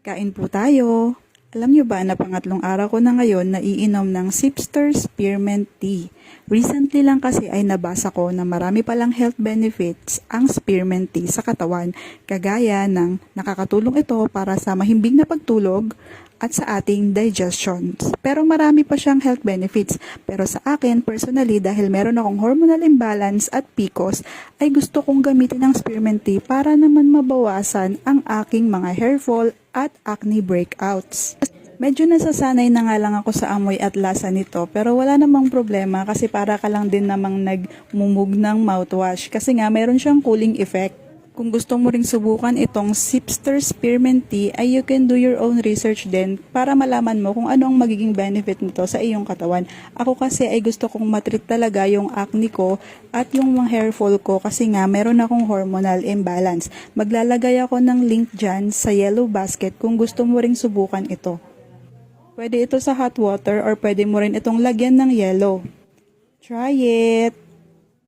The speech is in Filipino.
Kain po tayo. Alam niyo ba na pangatlong araw ko na ngayon na iinom ng Sipster Spearmint Tea. Recently lang kasi ay nabasa ko na marami palang health benefits ang spearmint tea sa katawan, kagaya ng nakakatulong ito para sa mahimbing na pagtulog at sa ating digestion. Pero marami pa siyang health benefits. Pero sa akin, personally, dahil meron akong hormonal imbalance at PCOS, ay gusto kong gamitin ang spearmint tea para naman mabawasan ang aking mga hair fall at acne breakouts. Medyo nasasanay na nga lang ako sa amoy at lasa nito, pero wala namang problema kasi para ka lang din namang nagmumug ng mouthwash kasi nga meron siyang cooling effect. Kung gusto mo ring subukan itong Sipster Spearmint Tea ay you can do your own research din para malaman mo kung ano ang magiging benefit nito sa iyong katawan. Ako kasi ay gusto kong matreat talaga yung acne ko at yung mga hair fall ko kasi nga meron akong hormonal imbalance. Maglalagay ako ng link dyan sa yellow basket kung gusto mo ring subukan ito. Pwede ito sa hot water or pwede mo rin itong lagyan ng yellow. Try it!